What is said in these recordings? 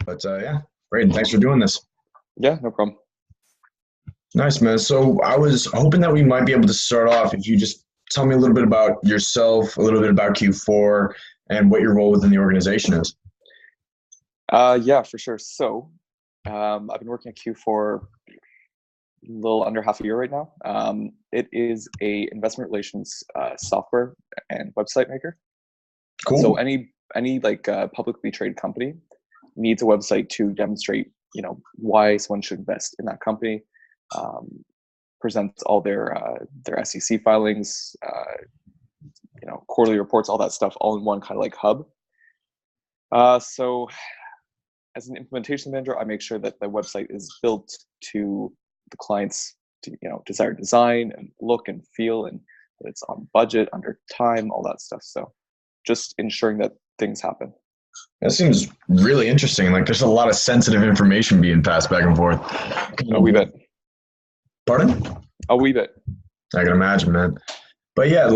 But yeah, Brayden, thanks for doing this. Yeah, no problem. Nice, man. So I was hoping that we might be able to start off if you just tell me a little bit about yourself, a little bit about Q4, and what your role within the organization is. Yeah, for sure. I've been working at Q for a little under half a year right now. It is a investment relations software and website maker. So Cool. any publicly traded company needs a website to demonstrate, why someone should invest in that company. Um, Presents all their SEC filings, quarterly reports, all that stuff, all in one kind of like hub. So as an implementation manager, I make sure that the website is built to the client's desired design and look and feel, and that it's on budget, under time, all that stuff. So just ensuring that things happen. That seems really interesting. Like there's a lot of sensitive information being passed back and forth. A wee bit. Pardon? A wee bit. I can imagine, man. But yeah,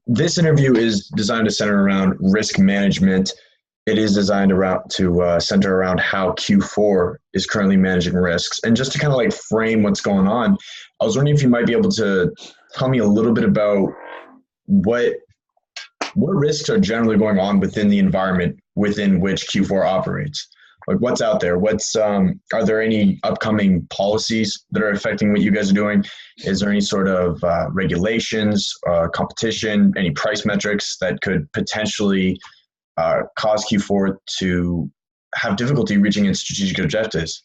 this interview is designed to center around risk management. It is designed to center around how Q4 is currently managing risks. And just to kind of like frame what's going on, I was wondering if you might be able to tell me a little bit about what risks are generally going on within the environment within which Q4 operates. Like what's out there? Are there any upcoming policies that are affecting what you guys are doing? Is there any sort of regulations, competition, any price metrics that could potentially cause Q4 to have difficulty reaching its strategic objectives?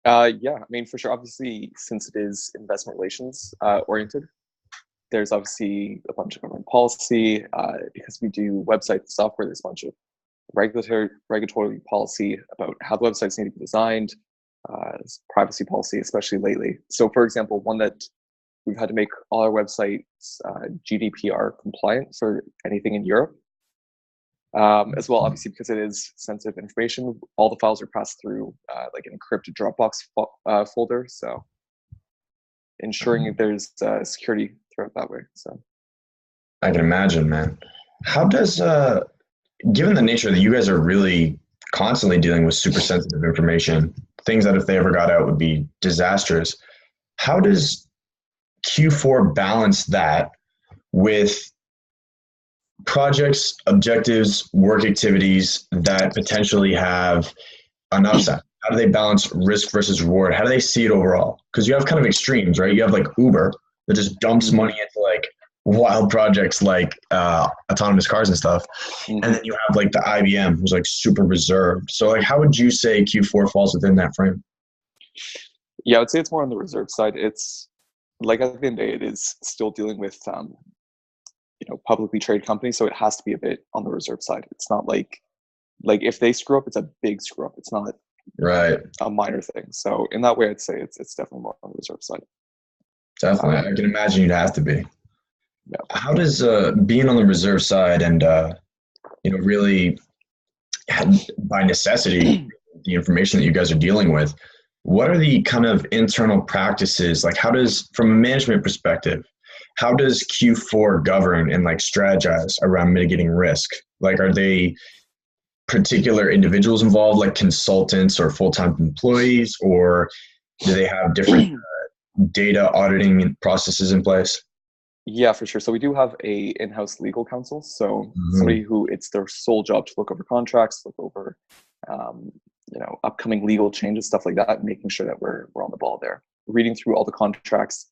Yeah, I mean, for sure. Obviously, since it is investment relations oriented, there's obviously a bunch of government policy. Because we do website software, there's a bunch of regulatory policy about how the websites need to be designed, privacy policy, especially lately. So, for example, one that we've had to make all our websites GDPR compliant for anything in Europe. As well, obviously, because it is sensitive information, all the files are passed through like an encrypted Dropbox folder. So, ensuring that there's security throughout that way. So, I can imagine, man. How does given the nature that you guys are really constantly dealing with super sensitive information, things that if they ever got out would be disastrous, how does Q4 balance that with projects, objectives, work activities that potentially have an upside? How do they balance risk versus reward? How do they see it overall? Because you have kind of extremes, right? You have like Uber that just dumps money into like wild projects like autonomous cars and stuff. And then you have like the IBM who's like super reserved. So like how would you say Q4 falls within that frame? Yeah, I would say it's more on the reserve side. It's like at the end of the day, it is still dealing with publicly traded companies, so it has to be a bit on the reserve side. It's not like if they screw up, it's a big screw up. It's not right a minor thing. So in that way, I'd say it's definitely more on the reserve side. Definitely. I can imagine you'd have to be. Yeah. How does being on the reserve side and really by necessity the information that you guys are dealing with, what are the kind of internal practices, like how does, from a management perspective, how does Q4 govern and like strategize around mitigating risk? Like are they particular individuals involved, like consultants or full-time employees, or do they have different data auditing processes in place? Yeah, for sure. So we do have a in-house legal counsel. So somebody who it's their sole job to look over contracts, look over, upcoming legal changes, stuff like that, making sure that we're on the ball there, reading through all the contracts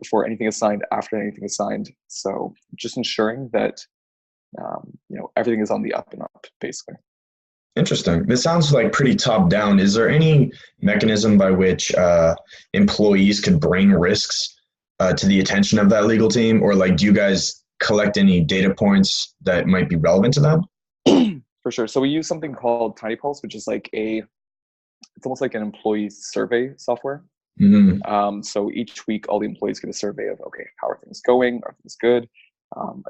before anything is signed, after anything is signed. So just ensuring that, everything is on the up and up, basically. Interesting. This sounds like pretty top down. Is there any mechanism by which employees could bring risks to the attention of that legal team, or like do you guys collect any data points that might be relevant to them? For sure. So we use something called Tiny Pulse, which is it's almost like an employee survey software. So each week, all the employees get a survey of, okay, how are things going? Are things good?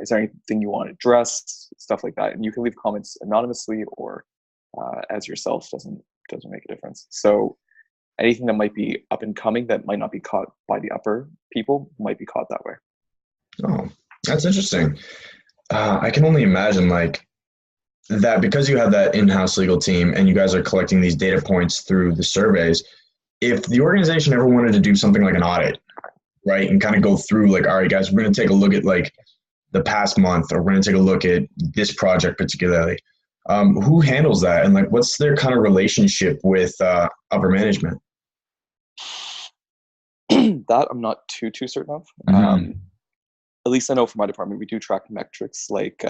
Is there anything you want to address? Stuff like that. And you can leave comments anonymously or as yourself. Doesn't make a difference. So anything that might be up and coming that might not be caught by the upper people might be caught that way. Oh, that's interesting. I can only imagine, like, that because you have that in-house legal team and you guys are collecting these data points through the surveys, if the organization ever wanted to do something like an audit, right, and kind of go through like, all right, guys, we're going to take a look at like the past month, or we're going to take a look at this project particularly, who handles that, and like what's their kind of relationship with upper management? That I'm not too certain of. Mm-hmm. At least I know for my department, we do track metrics like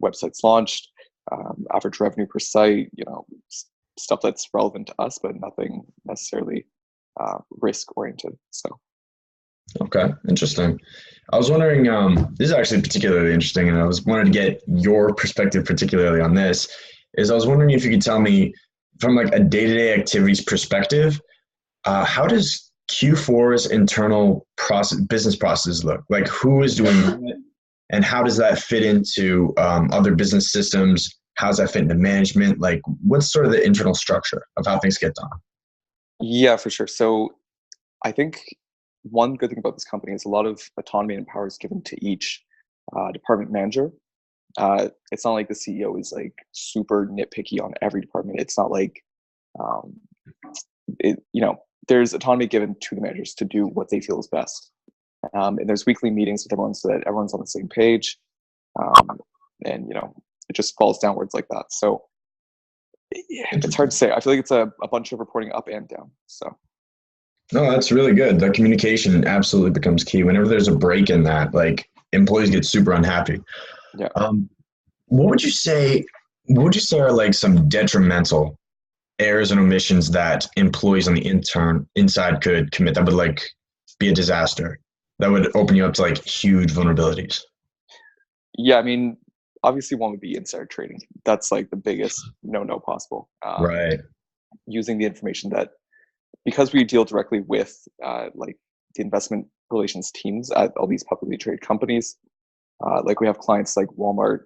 websites launched, average revenue per site, stuff that's relevant to us, but nothing necessarily risk oriented. So. Okay, interesting. I was wondering, this is actually particularly interesting, and I was wanted to get your perspective particularly on this. Is I was wondering if you could tell me from like a day-to-day activities perspective, how does Q4's internal business process look? Like who is doing what, and how does that fit into other business systems? How does that fit into management? Like what's sort of the internal structure of how things get done? Yeah, for sure. So I think one good thing about this company is a lot of autonomy and power is given to each department manager. It's not like the CEO is like super nitpicky on every department. It's not like, there's autonomy given to the managers to do what they feel is best. And there's weekly meetings with everyone so that everyone's on the same page. And, it just falls downwards like that. So it's hard to say. I feel like it's a bunch of reporting up and down. So. No, that's really good. The communication absolutely becomes key. Whenever there's a break in that, like employees get super unhappy. Yeah. What would you say? What would you say are like some detrimental errors and omissions that employees on the inside could commit that would like be a disaster? That would open you up to like huge vulnerabilities. Yeah, I mean, obviously one would be insider trading. That's like the biggest no possible. Right. Using the information that, because we deal directly with like the investment relations teams at all these publicly traded companies, like we have clients like Walmart,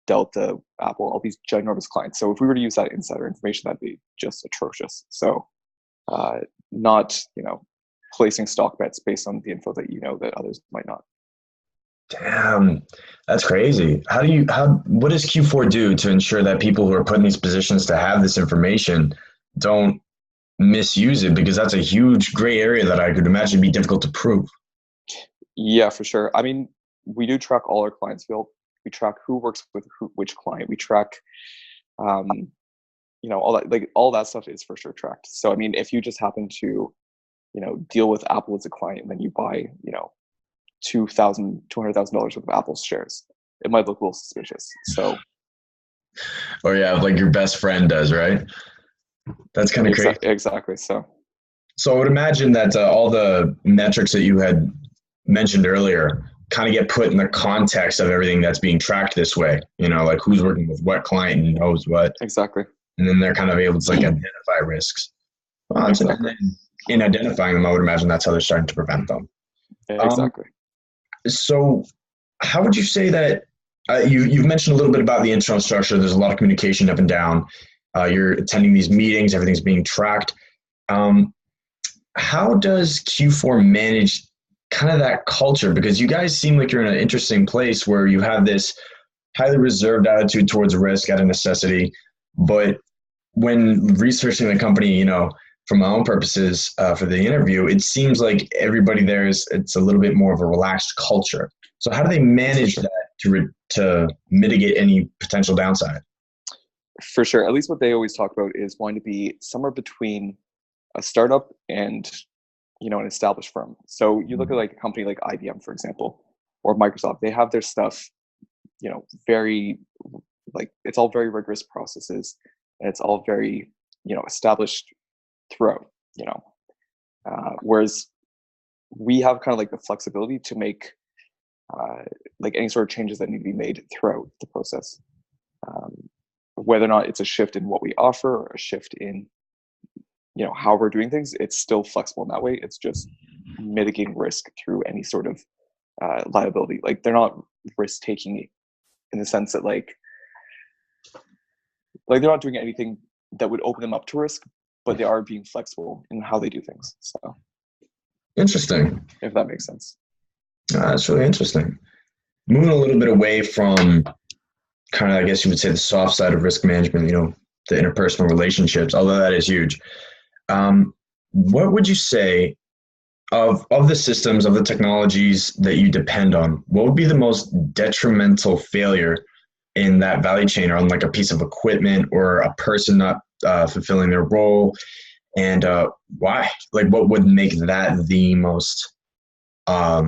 Delta, Apple, all these ginormous clients. So if we were to use that insider information, that'd be just atrocious. So not, placing stock bets based on the info that that others might not. Damn, that's crazy. What does Q4 do to ensure that people who are put in these positions to have this information don't misuse it? Because that's a huge gray area that I could imagine be difficult to prove. Yeah, for sure. I mean, we do track all our clients. We track who works with which client. We track, all that, like all that stuff is for sure tracked. So, I mean, if you just happen to, deal with Apple as a client, and then you buy, $200,000 worth of Apple's shares, it might look a little suspicious. So, or yeah, like your best friend does, right? That's kind of crazy. Exactly. So I would imagine that all the metrics that you had mentioned earlier kind of get put in the context of everything that's being tracked this way. Like who's working with what client and knows what. Exactly. And then they're kind of able to like identify risks. Well, exactly. In identifying them, I would imagine that's how they're starting to prevent them. Exactly. So how would you say that you've mentioned a little bit about the internal structure? There's a lot of communication up and down. You're attending these meetings. Everything's being tracked. How does Q4 manage kind of that culture? Because you guys seem like you're in an interesting place where you have this highly reserved attitude towards risk out of necessity. But when researching the company, for my own purposes for the interview, it seems like everybody there it's a little bit more of a relaxed culture. So how do they manage that to mitigate any potential downside? For sure. At least what they always talk about is going to be somewhere between a startup and an established firm. So you look at like a company like IBM, for example, or Microsoft. They have their stuff, very like it's all very rigorous processes, and it's all very established throughout. Whereas we have kind of like the flexibility to make like any sort of changes that need to be made throughout the process. Whether or not it's a shift in what we offer or a shift in how we're doing things, it's still flexible in that way. It's just mitigating risk through any sort of liability. Like they're not risk taking in the sense that like they're not doing anything that would open them up to risk, but they are being flexible in how they do things. So interesting. If that makes sense. That's really interesting. Moving a little bit away from kind of, I guess you would say, the soft side of risk management, the interpersonal relationships, although that is huge. What would you say of the systems, of the technologies that you depend on, what would be the most detrimental failure in that value chain, or on like a piece of equipment or a person not fulfilling their role? And why? Like, what would make that the most, I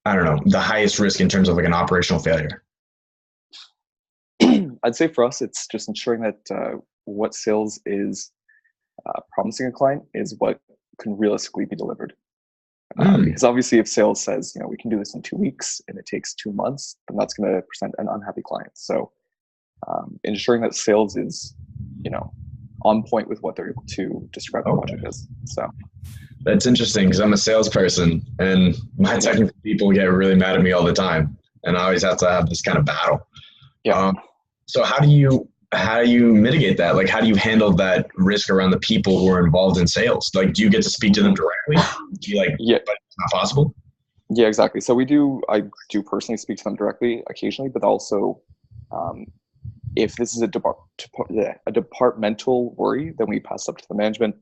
don't know, the highest risk in terms of like an operational failure? I'd say for us, it's just ensuring that what sales is promising a client is what can realistically be delivered. Because obviously, if sales says, we can do this in 2 weeks and it takes 2 months, then that's going to present an unhappy client. So ensuring that sales is, on point with what they're able to describe the project as. So that's interesting, because I'm a salesperson and my technical people get really mad at me all the time, and I always have to have this kind of battle. Yeah. So how do you mitigate that? Like, how do you handle that risk around the people who are involved in sales? Like, do you get to speak to them directly? Do you Yeah. But it's not possible? Yeah, exactly. So I do personally speak to them directly occasionally, but also if this is a departmental worry, then we pass up to the management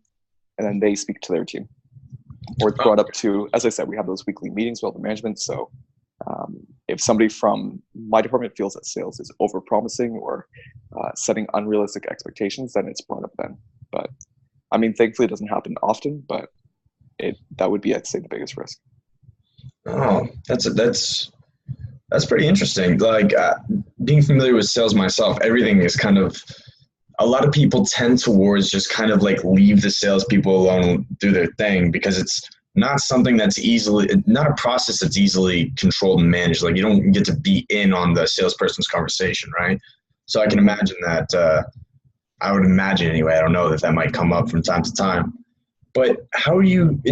and then they speak to their team. Or it's brought up to, as I said, we have those weekly meetings with all the management. So if somebody from my department feels that sales is over-promising or setting unrealistic expectations, then it's brought up then. But I mean, thankfully it doesn't happen often, but that would be, I'd say, the biggest risk. Oh, that's pretty interesting. Like, being familiar with sales myself, everything is kind of, a lot of people tend towards just kind of like leave the salespeople alone, do their thing, because it's not something that's not a process that's easily controlled and managed. Like, you don't get to be in on the salesperson's conversation, right? So I can imagine that, I would imagine anyway, I don't know, that might come up from time to time. But how do you guys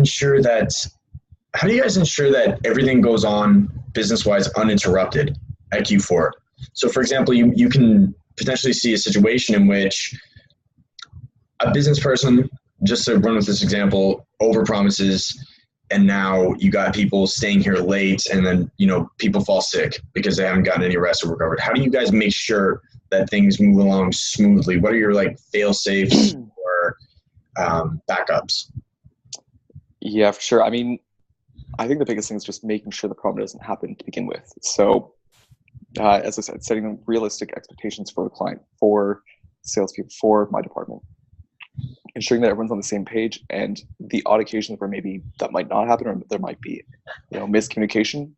ensure that everything goes on business-wise uninterrupted at Q4? So, for example, you can potentially see a situation in which a business person, just to run with this example, overpromises, and now you got people staying here late, and then people fall sick because they haven't gotten any rest or recovered. How do you guys make sure that things move along smoothly? What are your like fail safes or backups? Yeah, for sure. I mean, I think the biggest thing is just making sure the problem doesn't happen to begin with. So, as I said, setting realistic expectations for the client, for salespeople, for my department, ensuring that everyone's on the same page, and the odd occasions where maybe that might not happen or there might be, miscommunication.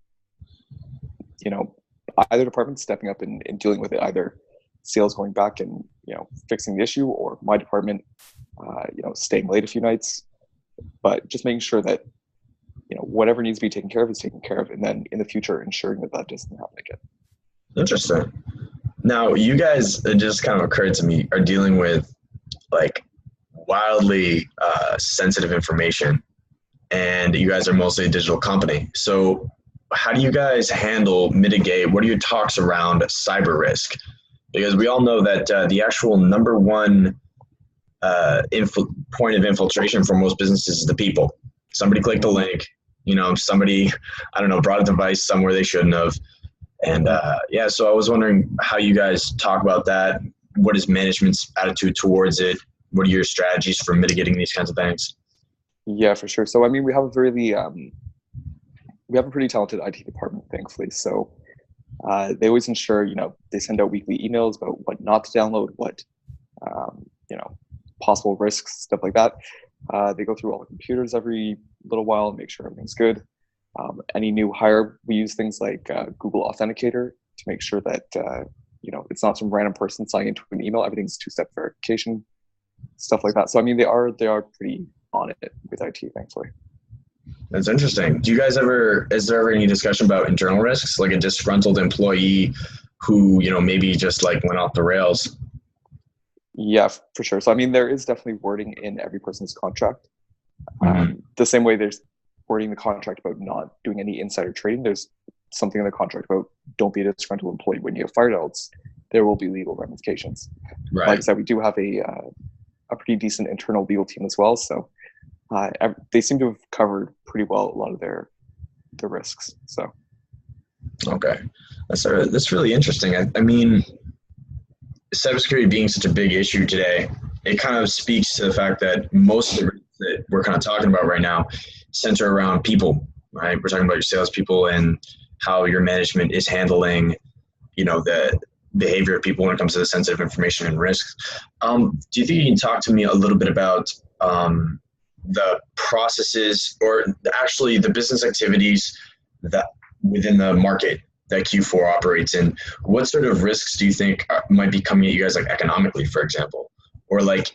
Either department stepping up and dealing with it, either sales going back and fixing the issue, or my department, staying late a few nights, but just making sure that whatever needs to be taken care of is taken care of, and then in the future ensuring that doesn't happen again. Interesting. Now, you guys, it just kind of occurred to me, are dealing with like wildly sensitive information, and you guys are mostly a digital company. So how do you guys mitigate, what are your talks around cyber risk? Because we all know that the actual number one point of infiltration for most businesses is the people. Somebody clicked a link, somebody, I don't know, brought a device somewhere they shouldn't have. And so I was wondering how you guys talk about that. What is management's attitude towards it? What are your strategies for mitigating these kinds of things? Yeah, for sure. So, I mean, we have a pretty talented IT department, thankfully. So they always ensure, they send out weekly emails about what not to download, what, possible risks, stuff like that. They go through all the computers every little while and make sure everything's good. Any new hire, we use things like Google Authenticator to make sure that, it's not some random person signing into an email. Everything's two-step verification, stuff like that. So, I mean, they are pretty on it with IT, thankfully. That's interesting. Is there ever any discussion about internal risks, like a disgruntled employee who, maybe just like went off the rails? Yeah, for sure. So, I mean, there is definitely wording in every person's contract. The same way there's wording in the contract about not doing any insider trading, there's something in the contract about don't be a disgruntled employee when you get fired, else there will be legal ramifications. Right. Like I said, we do have a pretty decent internal legal team as well. So they seem to have covered pretty well a lot of their risks. So Okay, that's really interesting. I mean, cybersecurity being such a big issue today, it kind of speaks to the fact that most of the risks that we're kind of talking about right now center around people, right? We're talking about your salespeople and how your management is handling, the behavior of people when it comes to the sensitive information and risks. Do you think you can talk to me a little bit about the processes or actually the business activities that within the market that Q4 operates in? What sort of risks do you think might be coming at you guys, like economically, for example? Or like,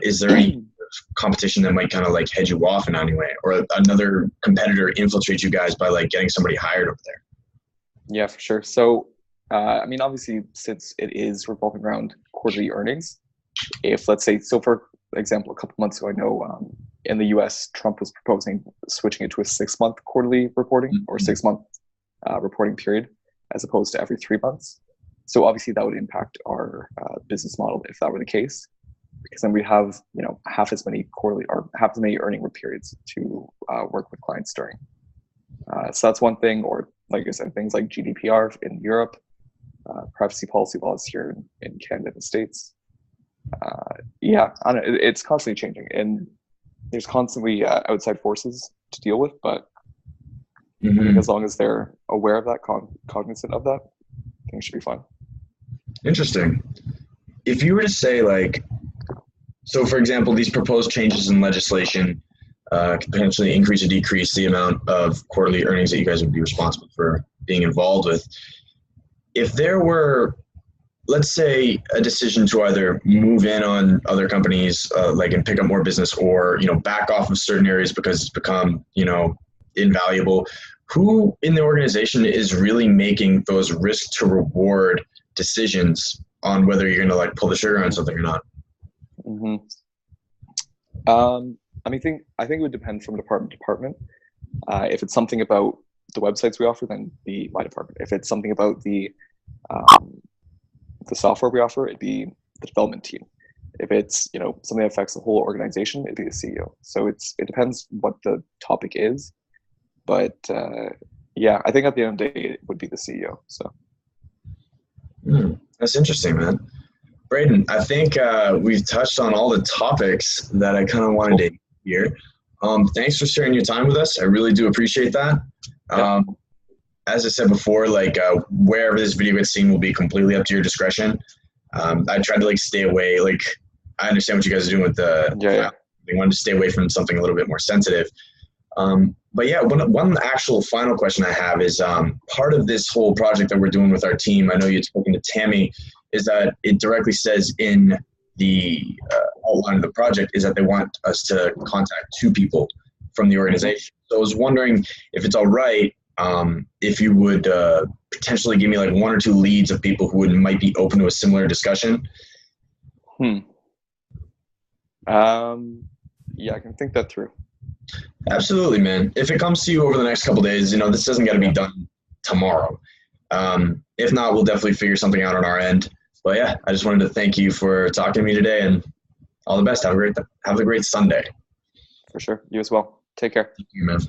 is there any competition that might kind of like head you off in any way, or another competitor infiltrate you guys by like getting somebody hired over there? Yeah, for sure. So, I mean, obviously, since it is revolving around quarterly earnings, if let's say, so for example, a couple months ago, I know in the US, Trump was proposing switching it to a 6-month quarterly reporting or 6-month reporting period as opposed to every 3 months. So obviously that would impact our business model if that were the case, because then we have half as many quarterly or half as many earning periods to work with clients during. So that's one thing. Or like I said, things like GDPR in Europe, privacy policy laws here in Canada and the States. Yeah, I don't know, it's constantly changing, and there's constantly outside forces to deal with. But I think as long as they're aware of that, cognizant of that, I think it should be fine. Interesting. If you were to say like, so for example, these proposed changes in legislation could potentially increase or decrease the amount of quarterly earnings that you guys would be responsible for being involved with. If there were, let's say, a decision to either move in on other companies, like and pick up more business, or back off of certain areas because it's become invaluable, who in the organization is really making those risk to reward decisions on whether you're going to like pull the trigger on something or not? Mm-hmm. I mean, I think it would depend from department to department. If it's something about the websites we offer, then be my department. If it's something about the software we offer, it'd be the development team. If it's something that affects the whole organization, it'd be the CEO. So it depends what the topic is, but yeah, I think at the end of the day, it would be the CEO. So that's interesting, man. Brayden, I think we've touched on all the topics that I kind of wanted to hear. Thanks for sharing your time with us. I really do appreciate that. As I said before, like wherever this video gets seen will be completely up to your discretion. I tried to like stay away. Like I understand what you guys are doing with the. They wanted to stay away from something a little bit more sensitive. But yeah, one actual final question I have is part of this whole project that we're doing with our team. I know you've spoken to Tammy. Is that it directly says in the outline of the project is that they want us to contact 2 people from the organization. So I was wondering if it's all right, if you would potentially give me like 1 or 2 leads of people who might be open to a similar discussion. Yeah, I can think that through. Absolutely, man. If it comes to you over the next couple of days, this doesn't got to be done tomorrow. If not, we'll definitely figure something out on our end. But yeah, I just wanted to thank you for talking to me today, and all the best. Have a great Sunday. For sure. You as well. Take care. Thank you, man.